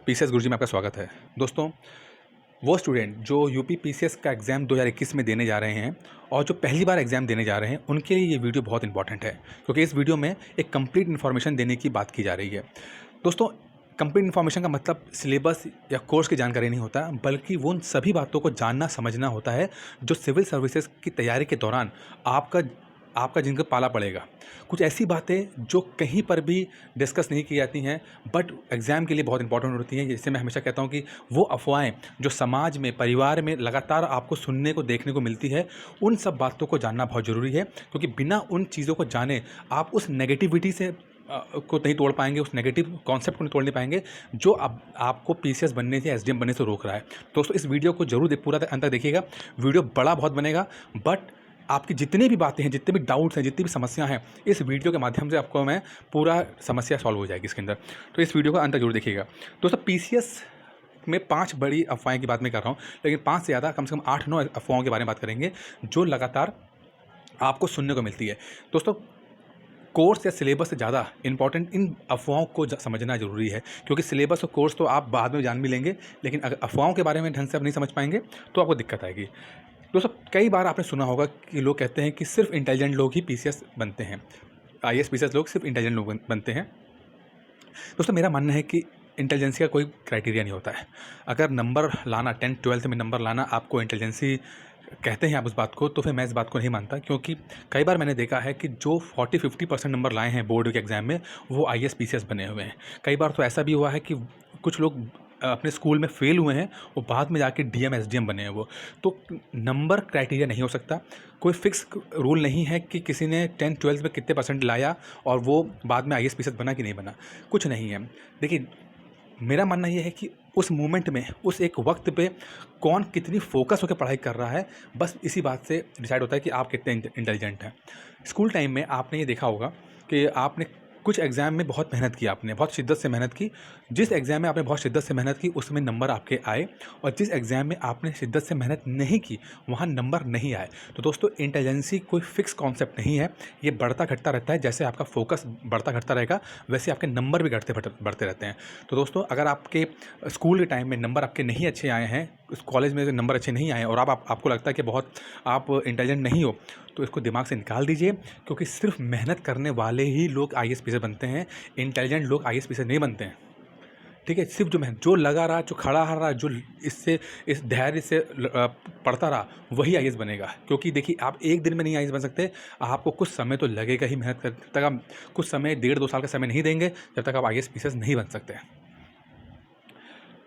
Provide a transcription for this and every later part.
PCS गुरुजी में आपका स्वागत है। दोस्तों, वो स्टूडेंट जो यूपी पीसीएस का एग्ज़ाम 2021 में देने जा रहे हैं और जो पहली बार एग्ज़ाम देने जा रहे हैं, उनके लिए ये वीडियो बहुत इंपॉर्टेंट है, क्योंकि इस वीडियो में एक कंप्लीट इन्फॉर्मेशन देने की बात की जा रही है। दोस्तों, कंप्लीट इन्फॉर्मेशन का मतलब सिलेबस या कोर्स की जानकारी नहीं होता, बल्कि वो उन सभी बातों को जानना समझना होता है जो सिविल सर्विसेज की तैयारी के दौरान आपका आपका जिनका पाला पड़ेगा। कुछ ऐसी बातें जो कहीं पर भी डिस्कस नहीं की जाती हैं, बट एग्ज़ाम के लिए बहुत इंपॉर्टेंट होती हैं। जैसे मैं हमेशा कहता हूँ कि वो अफ़वाहें जो समाज में, परिवार में लगातार आपको सुनने को, देखने को मिलती है, उन सब बातों को जानना बहुत ज़रूरी है, क्योंकि बिना उन चीज़ों को जाने आप उस नेगेटिविटी से को नहीं तोड़ पाएँगे, उस नेगेटिव कॉन्सेप्ट को नहीं तोड़ नहीं पाएँगे, जो अब आपको पीसीएस बनने से, एसडीएम बनने से रोक रहा है। दोस्तों, इस वीडियो को ज़रूर पूरा अंत तक देखिएगा। वीडियो बड़ा बहुत बनेगा, बट आपकी जितनी भी बातें हैं, जितने भी डाउट्स हैं, जितनी भी समस्या हैं, इस वीडियो के माध्यम से आपको मैं पूरा समस्या सॉल्व हो जाएगी इसके अंदर। तो इस वीडियो को अंत तक जरूर देखिएगा। दोस्तों, पीसीएस में 5 बड़ी अफ़वाहें की बात मैं कर रहा हूँ, लेकिन 5 से ज़्यादा, कम से कम 8-9 अफ़वाहों के बारे में बात करेंगे, जो लगातार आपको सुनने को मिलती है। दोस्तों, कोर्स या सिलेबस से ज़्यादा इंपॉर्टेंट इन अफ़वाहों को समझना ज़रूरी है, क्योंकि सिलेबस और कोर्स तो आप बाद में जान भी लेंगे, लेकिन अगर अफ़वाहों के बारे में ढंग से आप नहीं समझ पाएंगे तो आपको दिक्कत आएगी। दोस्तों, कई बार आपने सुना होगा कि लोग कहते हैं कि सिर्फ इंटेलिजेंट लोग ही पीसीएस बनते हैं, आईएएस पीसीएस लोग सिर्फ इंटेलिजेंट लोग बनते हैं। दोस्तों, मेरा मानना है कि इंटेलिजेंसी का कोई क्राइटेरिया नहीं होता है। अगर नंबर लाना, 10th-12th में नंबर लाना आपको इंटेलिजेंसी कहते हैं आप उस बात को, तो फिर मैं इस बात को नहीं मानता, क्योंकि कई बार मैंने देखा है कि जो 40-50% नंबर लाए हैं बोर्ड के एग्ज़ाम में, वो आईएएस पीसीएस बने हुए हैं। कई बार तो ऐसा भी हुआ है कि कुछ लोग अपने स्कूल में फेल हुए हैं, वो बाद में जाके डीएम एसडीएम बने हैं वो। तो नंबर क्राइटेरिया नहीं हो सकता। कोई फिक्स रूल नहीं है कि किसी ने 10th-12th में कितने परसेंट लाया और वो बाद में आईएएस पीसीएस बना कि नहीं बना, कुछ नहीं है। देखिए, मेरा मानना ये है कि उस मोमेंट में, उस एक वक्त पे कौन कितनी फोकस होकर पढ़ाई कर रहा है, बस इसी बात से डिसाइड होता है कि आप कितने इंटेलिजेंट हैं। स्कूल टाइम में आपने ये देखा होगा कि आपने कुछ एग्ज़ाम में बहुत मेहनत की, आपने बहुत शिद्दत से मेहनत की। जिस एग्ज़ाम में आपने बहुत शिद्दत से मेहनत की, उसमें नंबर आपके आए, और जिस एग्ज़ाम में आपने शिद्दत से मेहनत नहीं की, वहाँ नंबर नहीं आए। तो दोस्तों, इंटेलिजेंसी कोई फिक्स कॉन्सेप्ट नहीं है, ये बढ़ता घटता रहता है। जैसे आपका फोकस बढ़ता घटता रहेगा, वैसे आपके नंबर भी बढ़ते रहते हैं। तो दोस्तों, अगर आपके स्कूल के टाइम में नंबर आपके नहीं अच्छे आए हैं, उस कॉलेज में नंबर अच्छे नहीं आए और आपको लगता है कि बहुत आप इंटेलिजेंट नहीं हो, तो इसको दिमाग से निकाल दीजिए, क्योंकि सिर्फ मेहनत करने वाले ही लोग आईएएस पीसीएस बनते हैं। इंटेलिजेंट लोग आईएएस पीसीएस नहीं बनते हैं, ठीक है। सिर्फ जो लगा रहा, जो खड़ा रहा, जो इस धैर्य से पढ़ता रहा, वही आईएएस बनेगा। क्योंकि देखिए, आप एक दिन में नहीं आईएएस बन सकते, आपको कुछ समय तो लगेगा ही। मेहनत करते तक आप कुछ समय, 1.5-2 साल का समय नहीं देंगे जब तक आप आईएएस पीसीएस नहीं बन सकते।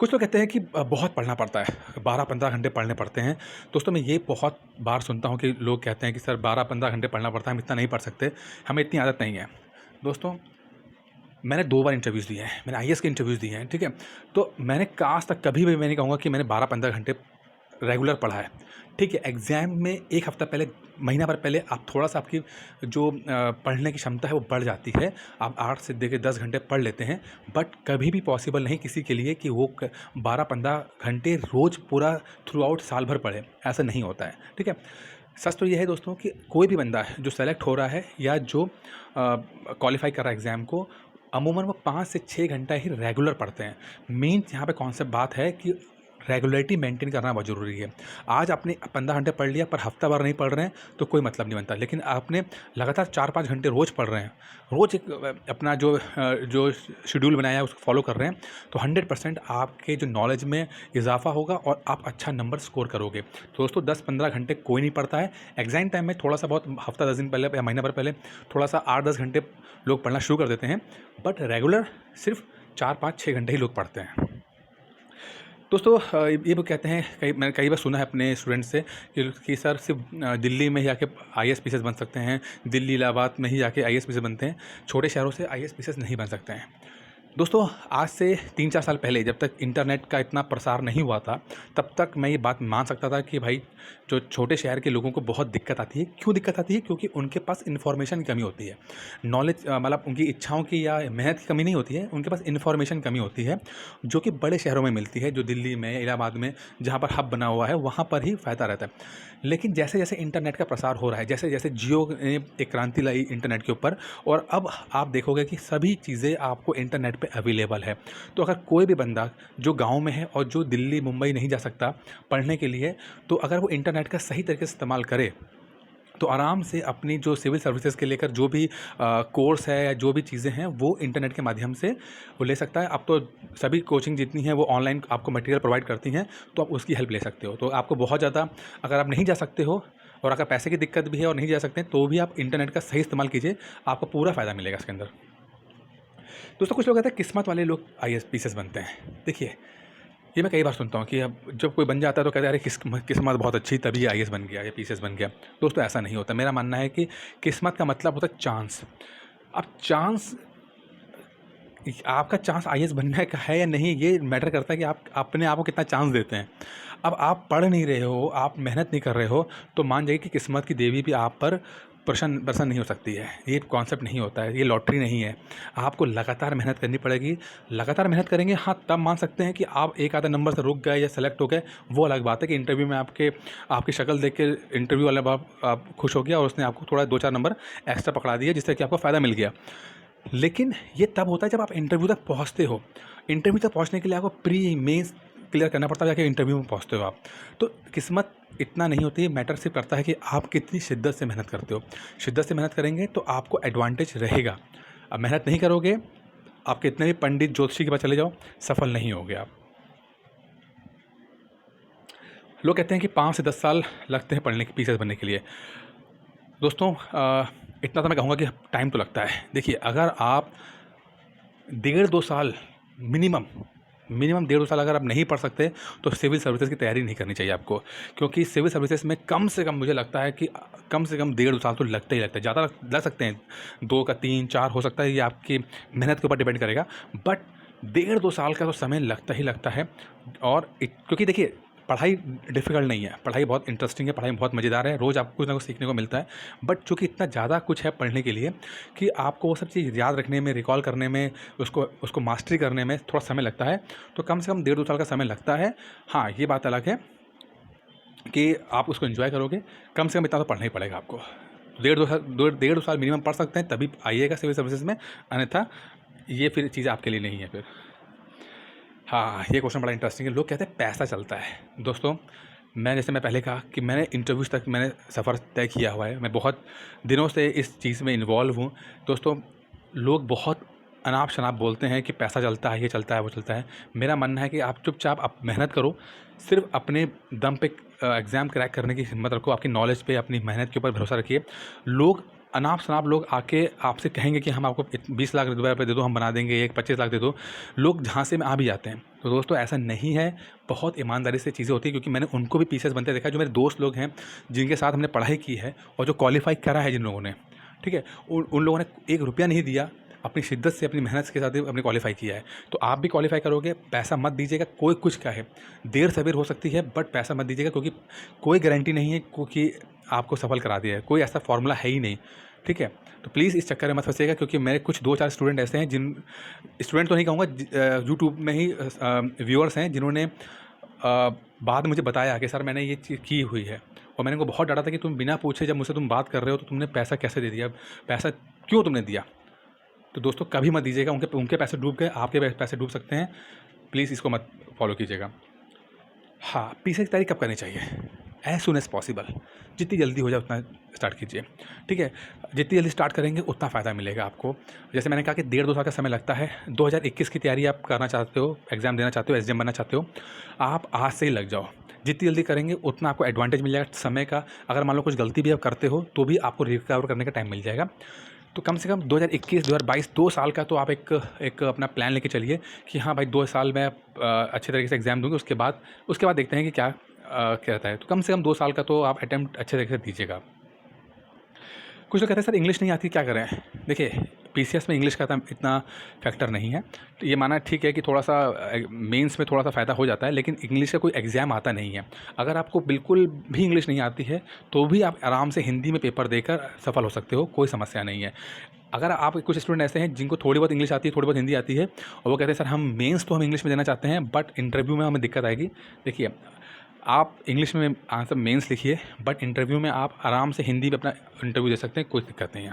कुछ लोग कहते हैं कि बहुत पढ़ना पड़ता है, 12-15 घंटे पढ़ने पड़ते हैं। दोस्तों, मैं ये बहुत बार सुनता हूँ कि लोग कहते हैं कि सर 12-15 घंटे पढ़ना पड़ता है, हम इतना नहीं पढ़ सकते, हमें इतनी आदत नहीं है। दोस्तों, मैंने 2 बार इंटरव्यूज़ दिए हैं, मैंने आईएएस के इंटरव्यूज़ दिए हैं, ठीक है। तो मैंने आज तक कभी भी मैं नहीं कहूँगा कि मैंने 12-15 घंटे रेगुलर पढ़ा है, ठीक है। एग्ज़ाम में 1 हफ़्ता पहले, महीना भर पहले आप थोड़ा-सा, आपकी जो पढ़ने की क्षमता है वो बढ़ जाती है। आप 8 से देखिए 10 घंटे पढ़ लेते हैं, बट कभी भी पॉसिबल नहीं किसी के लिए कि वो 12-15 घंटे रोज़ पूरा थ्रू आउट साल भर पढ़े, ऐसा नहीं होता है, ठीक है। सच तो ये है दोस्तों कि कोई भी बंदा है जो सेलेक्ट हो रहा है या जो क्वालीफाई कर रहा है एग्ज़ाम को, अमूमन वो 5 से 6 घंटा ही रेगुलर पढ़ते हैं। मेन यहाँ पे कॉन्सेप्ट बात है कि रेगुलरिटी मेंटेन करना बहुत ज़रूरी है। आज आपने 15 घंटे पढ़ लिया, पर हफ्ता भर नहीं पढ़ रहे हैं, तो कोई मतलब नहीं बनता। लेकिन आपने लगातार 4-5 घंटे रोज़ पढ़ रहे हैं, रोज़ एक अपना जो शेड्यूल बनाया है उसको फॉलो कर रहे हैं, तो 100% आपके जो नॉलेज में इजाफा होगा और आप अच्छा नंबर स्कोर करोगे। तो दोस्तों, 10-15 घंटे कोई नहीं पढ़ता है। एग्ज़ाम टाइम में थोड़ा सा बहुत, हफ्ता 10 दिन पहले या महीना भर पहले थोड़ा सा 8-10 घंटे लोग पढ़ना शुरू कर देते हैं, बट रेगुलर सिर्फ 4-5-6 घंटे ही लोग पढ़ते हैं। दोस्तों, ये वो कहते हैं, मैंने कई बार सुना है अपने स्टूडेंट से कि सर सिर्फ दिल्ली में ही जाके आईएएस पीसीएस बन सकते हैं, दिल्ली इलाहाबाद में ही जाके आईएएस पीसीएस बनते हैं, छोटे शहरों से आईएएस पीसीएस नहीं बन सकते हैं। दोस्तों, आज से 3-4 साल पहले, जब तक इंटरनेट का इतना प्रसार नहीं हुआ था, तब तक मैं ये बात मान सकता था कि भाई, जो छोटे शहर के लोगों को बहुत दिक्कत आती है। क्यों दिक्कत आती है? क्योंकि उनके पास इन्फॉर्मेशन की कमी होती है। नॉलेज, मतलब उनकी इच्छाओं की या मेहनत की कमी नहीं होती है, उनके पास इन्फॉर्मेशन कमी होती है, जो कि बड़े शहरों में मिलती है, जो दिल्ली में, इलाहाबाद में, जहाँ पर हब बना हुआ है, वहाँ पर ही फ़ायदा रहता है। लेकिन जैसे जैसे इंटरनेट का प्रसार हो रहा है, जैसे जैसे जियो ने एक क्रांति लाई इंटरनेट के ऊपर, और अब आप देखोगे कि सभी चीज़ें आपको इंटरनेट पे पे अवेलेबल है। तो अगर कोई भी बंदा जो गाँव में है और जो दिल्ली मुंबई नहीं जा सकता पढ़ने के लिए, तो अगर वो इंटरनेट का सही तरीके से इस्तेमाल करे तो आराम से अपनी जो सिविल सर्विसेज के लेकर जो भी कोर्स है या जो भी चीज़ें हैं वो इंटरनेट के माध्यम से वो ले सकता है। अब तो सभी कोचिंग जितनी हैं वो ऑनलाइन आपको मटेरियल प्रोवाइड करती हैं, तो आप उसकी हेल्प ले सकते हो। तो आपको बहुत ज़्यादा, अगर आप नहीं जा सकते हो और अगर पैसे की दिक्कत भी है और नहीं जा सकते हैं, तो भी आप इंटरनेट का सही इस्तेमाल कीजिए, आपको पूरा फ़ायदा मिलेगा इसके अंदर। दोस्तों, कुछ लोग कहते हैं किस्मत वाले लोग IAS PCS बनते हैं। देखिए, ये मैं कई बार सुनता हूँ कि अब जब कोई बन जाता है तो कहते हैं अरे किस्मत बहुत अच्छी तभी IAS बन गया या PCS बन गया। दोस्तों, ऐसा नहीं होता। मेरा मानना है कि किस्मत का मतलब होता है चांस। अब चांस, आपका चांस IAS बनने का है या नहीं, ये मैटर करता है कि आप अपने आप को कितना चांस देते हैं। अब आप पढ़ नहीं रहे हो, आप मेहनत नहीं कर रहे हो, तो मान जाइए कि किस्मत की देवी भी आप पर प्रसन्न नहीं हो सकती है। ये कॉन्सेप्ट नहीं होता है, ये लॉटरी नहीं है। आपको लगातार मेहनत करनी पड़ेगी। लगातार मेहनत करेंगे, हाँ, तब मान सकते हैं कि आप एक आधा नंबर से रुक गए या सेलेक्ट हो गए, वो अलग बात है कि इंटरव्यू में आपकी शक्ल देख के इंटरव्यू वाला आप खुश हो गया और उसने आपको थोड़ा 2-4 नंबर एक्स्ट्रा पकड़ा दिया, जिससे कि आपको फ़ायदा मिल गया। लेकिन ये तब होता है जब आप इंटरव्यू तक पहुँचते हो। इंटरव्यू तक पहुँचने के लिए आपको प्री मेंस क्लियर करना पड़ता है, जाके इंटरव्यू में पहुँचते हो आप। तो किस्मत इतना नहीं होती है, मैटर सिर्फ करता है कि आप कितनी शिद्दत से मेहनत करते हो। शिद्दत से मेहनत करेंगे तो आपको एडवांटेज रहेगा। अब मेहनत नहीं करोगे, आप कितने भी पंडित ज्योतिषी के पास चले जाओ, सफल नहीं होगे आप। लोग कहते हैं कि 5 से 10 साल लगते हैं पढ़ने के PCS बनने के लिए। दोस्तों, इतना तो मैं कहूँगा कि टाइम तो लगता है। देखिए, अगर आप 1.5-2 साल मिनिमम 1.5-2 साल अगर आप नहीं पढ़ सकते, तो सिविल सर्विसेज की तैयारी नहीं करनी चाहिए आपको। क्योंकि सिविल सर्विसेज में कम से कम मुझे लगता है कि कम से कम 1.5-2 साल तो लगता ही लगता है। ज़्यादा लग सकते हैं, 2 का 3, 4 हो सकता है, ये आपकी मेहनत के ऊपर डिपेंड करेगा। बट 1.5-2 साल का तो समय लगता ही लगता है। और क्योंकि देखिए, पढ़ाई डिफ़िकल्ट नहीं है, पढ़ाई बहुत इंटरेस्टिंग है, पढ़ाई बहुत मज़ेदार है, रोज़ आपको कुछ ना कुछ सीखने को मिलता है। बट चूँकि इतना ज़्यादा कुछ है पढ़ने के लिए कि आपको वो सब चीज़ याद रखने में, रिकॉल करने में, उसको मास्टरी करने में थोड़ा समय लगता है। तो कम से कम 1.5-2 साल का समय लगता है। हाँ, ये बात अलग है कि आप उसको एन्जॉय करोगे, कम से कम इतना तो पढ़ना ही पड़ेगा आपको। 1.5 साल मिनिमम पढ़ सकते हैं, तभी आइएगा सिविल सर्विसेज में, अन्यथा ये फिर चीज़ आपके लिए नहीं है फिर। हाँ, ये क्वेश्चन बड़ा इंटरेस्टिंग है। लोग कहते हैं पैसा चलता है। दोस्तों, जैसे मैं पहले कहा कि मैंने इंटरव्यूज़ तक मैंने सफ़र तय किया हुआ है। मैं बहुत दिनों से इस चीज़ में इन्वॉल्व हूँ। दोस्तों, लोग बहुत अनाप-शनाप बोलते हैं कि पैसा चलता है, ये चलता है, वो चलता है। मेरा मानना है कि आप चुपचाप आप मेहनत करो, सिर्फ़ अपने दम पे एग्ज़ाम क्रैक करने की हिम्मत रखो, आपकी नॉलेज पे, अपनी मेहनत के ऊपर भरोसा रखिए। लोग अनाप-शनाप लोग आके आपसे कहेंगे कि हम आपको 20 लाख रुपए दे दो, हम बना देंगे, 25 लाख दे दो। लोग झांसे में आ भी जाते हैं। तो दोस्तों, ऐसा नहीं है, बहुत ईमानदारी से चीज़ें होती हैं, क्योंकि मैंने उनको भी PCS बनते देखा है, जो मेरे दोस्त लोग हैं, जिनके साथ हमने पढ़ाई की है और जो क्वालीफ़ाई करा है जिन लोगों ने, ठीक है? उन लोगों ने 1 रुपया नहीं दिया, अपनी शिद्दत से, अपनी मेहनत के साथ ही अपने क्वालीफ़ाई किया है। तो आप भी क्वालीफ़ाई करोगे, पैसा मत दीजिएगा, कोई कुछ कहे। देर-सवेर हो सकती है, बट पैसा मत दीजिएगा, क्योंकि कोई गारंटी नहीं है कि आपको सफल करा दिया है। कोई ऐसा फ़ॉर्मूला है ही नहीं, ठीक है? तो प्लीज़ इस चक्कर में मत फँसिएगा, क्योंकि मेरे कुछ 2-4 स्टूडेंट ऐसे हैं, स्टूडेंट तो नहीं कहूँगा, यूट्यूब में ही व्यूअर्स हैं, जिन्होंने बाद में मुझे बताया कि सर मैंने ये चीज़ की हुई है, और मैंने उनको बहुत डाँटा था कि तुम बिना पूछे जब मुझसे तुम बात कर रहे हो, तो तुमने पैसा कैसे दे दिया? पैसा क्यों तुमने दिया? तो दोस्तों, कभी मत दीजिएगा। उनके पैसे डूब गए, आपके पैसे डूब सकते हैं। प्लीज़ इसको मत फॉलो कीजिएगा। हाँ, PCS की तैयारी कब करनी चाहिए? एज़ सून एज़ पॉसिबल, जितनी जल्दी हो जाए उतना स्टार्ट कीजिए, ठीक है? जितनी जल्दी स्टार्ट करेंगे उतना फ़ायदा मिलेगा आपको। जैसे मैंने कहा कि 1.5-2 साल का समय लगता है। 2021 की तैयारी आप करना चाहते हो, एग्ज़ाम देना चाहते हो, SDM बनना चाहते हो, आप आज से ही लग जाओ। जितनी जल्दी करेंगे उतना आपको एडवांटेज मिल जाएगा समय का। अगर मान लो कुछ गलती भी आप करते हो, तो भी आपको रिकवर करने का टाइम मिल जाएगा। तो कम से कम 2021, 2022, 2 साल का तो आप एक अपना प्लान लेके चलिए कि हाँ भाई, 2 साल में अच्छे तरीके से एग्ज़ाम दूँगी, उसके बाद देखते हैं कि क्या रहता है। तो कम से कम 2 साल का तो आप अटेम्प्ट अच्छे तरीके से दीजिएगा। कुछ लोग कहते हैं सर इंग्लिश नहीं आती, क्या करें? देखिए, PCS में इंग्लिश का इतना फैक्टर नहीं है। तो ये माना ठीक है कि थोड़ा-सा मेंस में थोड़ा-सा फ़ायदा हो जाता है, लेकिन इंग्लिश का कोई एग्ज़ाम आता नहीं है। अगर आपको बिल्कुल भी इंग्लिश नहीं आती है, तो भी आप आराम से हिंदी में पेपर देकर सफल हो सकते हो, कोई समस्या नहीं है। अगर आप, कुछ स्टूडेंट ऐसे हैं जिनको थोड़ी बहुत इंग्लिश आती है, थोड़ी बहुत हिंदी आती है, और वो कहते हैं सर हम मेंस तो हम इंग्लिश में देना चाहते हैं, बट इंटरव्यू में हमें दिक्कत आएगी। देखिए, आप इंग्लिश में आंसर मेंस लिखिए, बट इंटरव्यू में आप आराम से हिंदी में अपना इंटरव्यू दे सकते हैं, कोई दिक्कत नहीं है।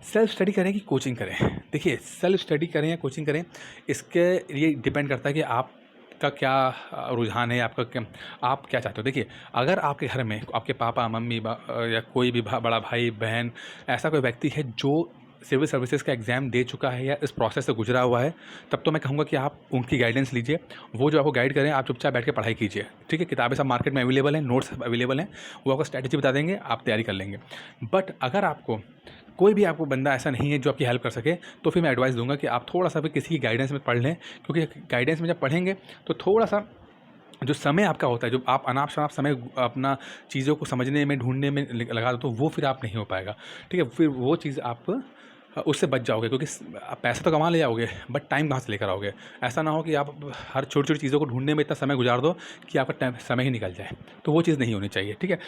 सेल्फ स्टडी करें कि कोचिंग करें? देखिए, सेल्फ स्टडी करें या कोचिंग करें, इसके लिए डिपेंड करता है कि आपका क्या रुझान है, आपका क्या, आप क्या चाहते हो। देखिए, अगर आपके घर में आपके पापा मम्मी या कोई भी बड़ा भाई बहन, ऐसा कोई व्यक्ति है जो सिविल सर्विसेज का एग्ज़ाम दे चुका है या इस प्रोसेस से गुजरा हुआ है, तब तो मैं कहूँगा कि आप उनकी गाइडेंस लीजिए। वो जो आपको गाइड करें, आप चुपचाप बैठ के पढ़ाई कीजिए, ठीक है। किताबें सब मार्केट में अवेलेबल हैं, नोट्स अवेलेबल हैं, वो आपको स्ट्रैटेजी बता देंगे, आप तैयारी कर लेंगे। बट अगर आपको कोई भी आपको बंदा ऐसा नहीं है जो आपकी हेल्प कर सके, तो फिर मैं एडवाइस दूंगा कि आप थोड़ा-सा भी किसी की गाइडेंस में पढ़ लें, क्योंकि गाइडेंस में जब पढ़ेंगे तो थोड़ा-सा जो समय आपका होता है, जो आप अनाप-शनाप समय अपना चीज़ों को समझने में, ढूँढने में लगा दो, तो वो फिर आप नहीं हो पाएगा, ठीक है। फिर वो चीज़ आप उससे बच जाओगे, क्योंकि आप पैसा तो कमा ले जाओगे, बट टाइम कहाँ से लेकर आओगे। ऐसा ना हो कि आप हर छोटी-छोटी चीज़ों को ढूँढने में इतना समय गुजार दो कि आपका टाइम समय ही निकल जाए, तो वो चीज़ नहीं होनी चाहिए, ठीक है।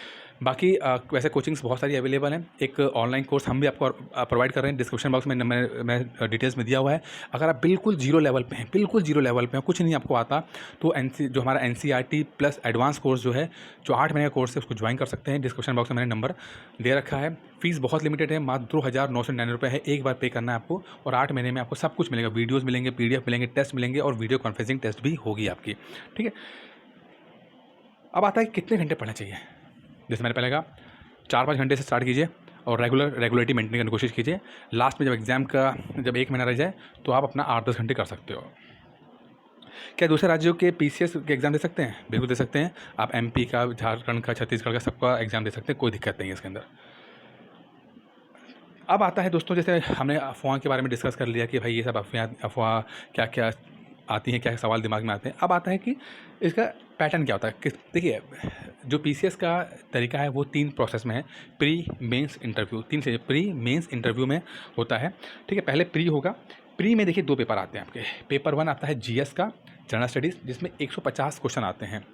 बाकी वैसे कोचिंग्स बहुत सारी अवेलेबल हैं। एक ऑनलाइन कोर्स हम भी आपको प्रोवाइड कर रहे हैं, डिस्क्रिप्शन बॉक्स में मैं डिटेल्स में दिया हुआ है। अगर आप बिल्कुल ज़ीरो लेवल पे हैं, बिल्कुल ज़ीरो लेवल पे हैं, कुछ नहीं आपको आता, तो जो हमारा NCERT प्लस एडवांस कोर्स जो है, जो 8 महीने का कोर्स है, उसको ज्वाइन कर सकते हैं। डिस्क्रिप्शन बॉक्स में मैंने नंबर दे रखा है। फ़ीस बहुत लिमिटेड है, मात्र 2,999 रुपये है। एक बार पे करना है आपको, और 8 महीने में आपको सब कुछ मिलेगा। वीडियोज़ मिलेंगे, PDF मिलेंगे, टेस्ट मिलेंगे, और वीडियो कॉन्फ्रेंसिंग टेस्ट भी होगी आपकी, ठीक है। अब आता है कितने घंटे पढ़ना चाहिए। जैसे मैंने पहले कहा, 4-5 घंटे से स्टार्ट कीजिए और रेगुलरिटी मेंटेन करने की कोशिश कीजिए। लास्ट में जब एग्ज़ाम का जब 1 महीना रह जाए, तो आप अपना 8-10 घंटे कर सकते हो। क्या दूसरे राज्यों के PCS के एग्ज़ाम दे सकते हैं? बिल्कुल दे सकते हैं। आप MP का, झारखंड का, छत्तीसगढ़ का, सबका एग्ज़ाम दे सकते हैं, कोई दिक्कत नहीं है इसके अंदर। अब आता है दोस्तों, जैसे हमने अफ़वाह के बारे में डिस्कस कर लिया कि भाई ये सब अफ़वाह क्या-क्या आती हैं, क्या सवाल दिमाग में आते हैं। अब आता है कि इसका पैटर्न क्या होता है। कि देखिए, जो PCS का तरीका है वो 3 प्रोसेस में है। Pre, mains, interview. 3 से प्री, मेंस, इंटरव्यू में होता है, ठीक है। पहले प्री होगा। प्री में देखिए 2 पेपर आते हैं आपके। पेपर 1 आता है GS का, जनरल स्टडीज़, जिसमें 150 क्वेश्चन आते हैं,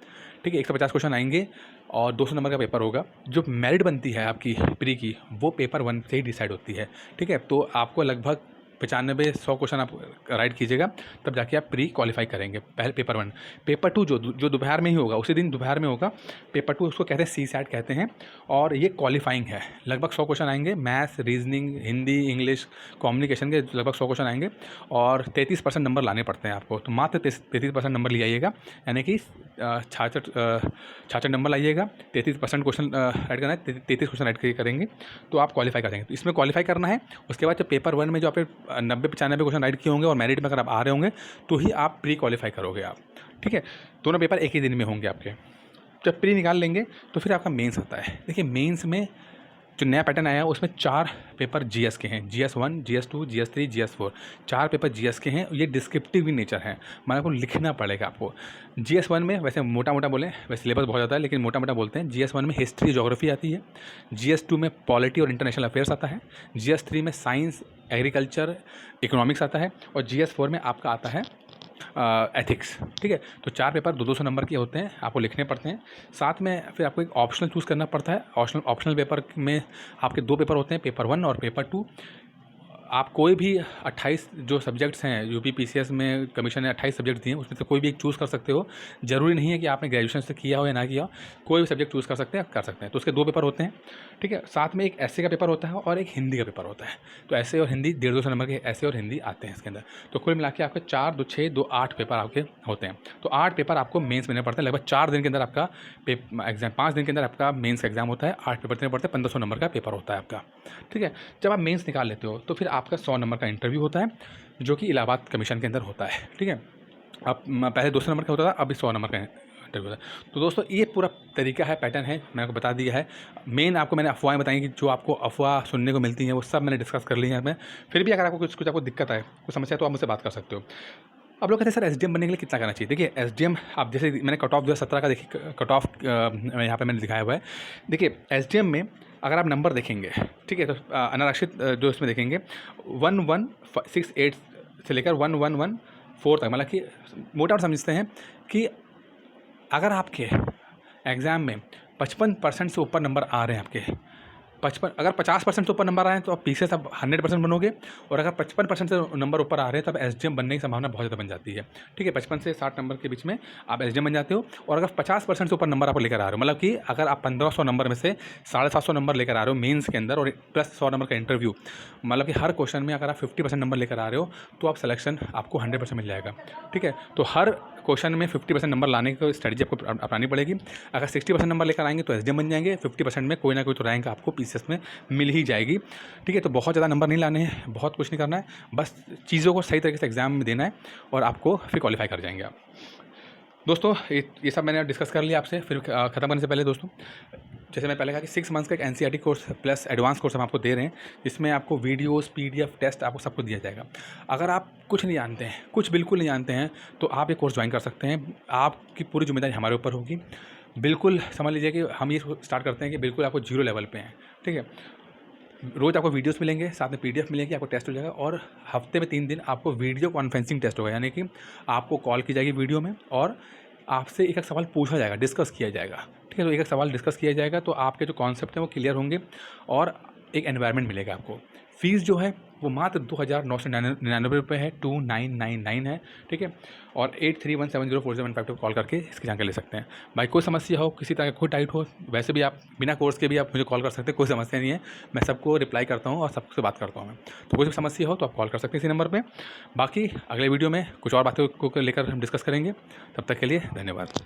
ठीक है। 150 क्वेश्चन आएंगे और 200 नंबर का पेपर होगा। जो मेरिट बनती है आपकी प्री की, वो पेपर 1 से ही डिसाइड होती है, ठीक है। तो आपको लगभग 95-100 क्वेश्चन आप राइट कीजिएगा, तब जाके आप प्री क्वालिफाई करेंगे। पहले पेपर 1। पेपर 2 जो दोपहर में ही होगा, उसी दिन दोपहर में होगा। पेपर 2 उसको कहते हैं CSAT कहते हैं, और ये क्वालिफाइंग है। लगभग 100 क्वेश्चन आएंगे, maths, reasoning, Hindi, English, communication के लगभग 100 क्वेश्चन आएंगे, और 33% नंबर लाने पड़ते हैं आपको। तो मात्र 33% नंबर ले आइएगा, यानी कि 66 नंबर लाइएगा। 33% क्वेश्चन राइट करना है, 33 क्वेश्चन राइट करेंगे तो आप क्वालिफाई करेंगे। तो इसमें क्वालिफाई करना है। उसके बाद जब पेपर 1 में जो आपने 90-95 क्वेश्चन राइट किए होंगे और मेरिट में अगर आप आ रहे होंगे, तो ही आप प्री क्वालिफाई करोगे आप, ठीक है। दोनों पेपर एक ही दिन में होंगे आपके। जब प्री निकाल लेंगे तो फिर आपका मेंस आता है। देखिए, मेंस में जो नया पैटर्न आया है उसमें 4 पेपर GS के हैं। GS1, GS2, GS3, GS4, 4 paper GS के हैं। ये डिस्क्रिप्टिव इन नेचर हैं, मतलब आपको लिखना पड़ेगा आपको। GS1 में वैसे मोटा-मोटा बोलें, वैसे सिलेबस बहुत ज़्यादा है, लेकिन मोटा-मोटा बोलते हैं। GS1 में हिस्ट्री, ज्योग्राफी आती है। GS2 में पॉलिटी और इंटरनेशनल अफेयर्स आता है। GS3 में साइंस, एग्रीकल्चर, इकोनॉमिक्स आता है, और GS4 में आपका आता है एथिक्स, ठीक है। तो 4 पेपर 200 नंबर के होते हैं, आपको लिखने पड़ते हैं। साथ में फिर आपको एक ऑप्शनल चूज़ करना पड़ता है। ऑप्शनल पेपर में आपके 2 पेपर होते हैं, पेपर 1 और पेपर 2। आप कोई भी 28 जो सब्जेक्ट्स हैं, यूपी PCS में कमीशन ने 28 सब्जेक्ट दिए हैं, उसमें से कोई भी एक चूज़ कर सकते हो। ज़रूरी नहीं है कि आपने ग्रेजुएशन से किया हो या ना किया हो, कोई भी सब्जेक्ट चूज़ कर सकते हैं। तो उसके 2 पेपर होते हैं, ठीक है। साथ में एक ऐसे का पेपर होता है और एक हिंदी का पेपर होता है। तो ऐसे और हिंदी 150 नंबर के ऐसे और हिंदी आते हैं इसके अंदर। तो कुल मिला के आपके 4, 2, 6, 2, 8 पेपर आपके होते हैं। तो 8 पेपर आपको मेंस देने पड़ते हैं। लगभग 4 दिन के अंदर आपका एग्जाम, 5 दिन के अंदर आपका मेंस का एग्जाम होता है। 8 पेपर देने पड़ते हैं, 1500 नंबर का पेपर होता है आपका, ठीक है। जब आप मेंस निकाल लेते हो तो फिर आपका 100 नंबर का इंटरव्यू होता है, जो कि इलाहाबाद कमीशन के अंदर होता है, ठीक है। अब पहले 200 नंबर का होता था, अभी 100 नंबर का इंटरव्यू होता है। तो दोस्तों, ये पूरा तरीका है, पैटर्न है, मैंने आपको बता दिया है। मेन आपको मैंने अफवाहें बताई कि जो आपको अफवाह सुनने को मिलती हैं, वो सब मैंने डिस्कस कर ली है। फिर भी अगर आपको कुछ आपको दिक्कत आए, कुछ समस्या है, तो आप मुझसे बात कर सकते हो। अब लोग कहते हैं सर SDM बनने के लिए कितना करना चाहिए। देखिए, SDM आप जैसे मैंने कट ऑफ 2017 का देखिए, कट ऑफ यहाँ पे मैंने दिखाया हुआ है। देखिए, SDM में अगर आप नंबर देखेंगे, ठीक है, तो अनारक्षित जो इसमें देखेंगे 1168 से लेकर 1114 तक, मतलब कि मोटा समझते हैं कि अगर आपके एग्ज़ाम में 55% से ऊपर नंबर आ रहे हैं आपके, अगर 50% से ऊपर नंबर आए तो आप पीसीएस आप 100% बनोगे, और अगर 55% से नंबर ऊपर आ रहे हैं तो आप एसडीएम बनने की संभावना बहुत ज़्यादा बन जाती है। ठीक है, 55 से 60 नंबर के बीच में आप एसडीएम बन जाते हो। और अगर 50% से ऊपर नंबर आप लेकर आ रहे हो, मतलब कि अगर आप 1500 नंबर में से 750 नंबर लेकर आ रहे हो मेंस के अंदर और प्लस 100 नंबर का इंटरव्यू, मतलब कि हर क्वेश्चन में अगर आप 50% नंबर लेकर आ रहे हो तो आप सिलेक्शन आपको 100% मिल जाएगा। ठीक है, तो हर क्वेश्चन में 50% नंबर लाने की स्ट्रेटजी आपको अपनानी पड़ेगी। अगर 60% नंबर लेकर आएंगे तो एसडीएम बन जाएंगे, 50% में कोई ना कोई तो रैंक आपको पीसीएस में मिल ही जाएगी। ठीक है, तो बहुत ज़्यादा नंबर नहीं लाने हैं, बहुत कुछ नहीं करना है, बस चीज़ों को सही तरीके से एग्जाम में देना है और आपको फिर क्वालिफाई कर जाएंगे आप। दोस्तों ये सब मैंने डिस्कस कर लिया आपसे। फिर ख़त्म करने से पहले दोस्तों, जैसे मैं पहले कहा कि 6 मंथ्स का एक NCERT course plus advance course हम आपको दे रहे हैं, जिसमें आपको वीडियोस, पीडीएफ, टेस्ट आपको सब कुछ दिया जाएगा। अगर आप कुछ नहीं जानते हैं, कुछ बिल्कुल नहीं जानते हैं, तो आप ये कोर्स ज्वाइन कर सकते हैं। आपकी पूरी जिम्मेदारी हमारे ऊपर होगी। बिल्कुल समझ लीजिए कि हम ये स्टार्ट करते हैं कि बिल्कुल आपको 0 लेवल पे हैं। ठीक है, रोज़ आपको वीडियोस मिलेंगे, साथ में पीडीएफ मिलेगी, आपको टेस्ट हो जाएगा, और हफ्ते में 3 दिन आपको वीडियो कॉन्फ्रेंसिंग टेस्ट होगा, यानी कि आपको कॉल की जाएगी वीडियो में और आपसे एक-एक सवाल पूछा जाएगा, डिस्कस किया जाएगा। ठीक है, तो एक-एक सवाल डिस्कस किया जाएगा तो आपके जो कॉन्सेप्ट हैं वो क्लियर होंगे और एक एनवायरनमेंट मिलेगा आपको। फ़ीस जो है वो मात्र 2,999 रुपये है, 2999 है। ठीक है, और 83170475 पे कॉल करके इसकी जानकारी ले सकते हैं। भाई कोई समस्या हो, किसी तरह का कोई डाउट हो, वैसे भी आप बिना कोर्स के भी आप मुझे कॉल कर सकते हैं, कोई समस्या नहीं है। मैं सबको रिप्लाई करता हूँ और सबसे बात करता हूँ मैं। तो कोई भी समस्या हो तो आप कॉल कर सकते हैं इसी नंबर पे। बाकी अगले वीडियो में कुछ और बातों को लेकर हम डिस्कस करेंगे। तब तक के लिए धन्यवाद।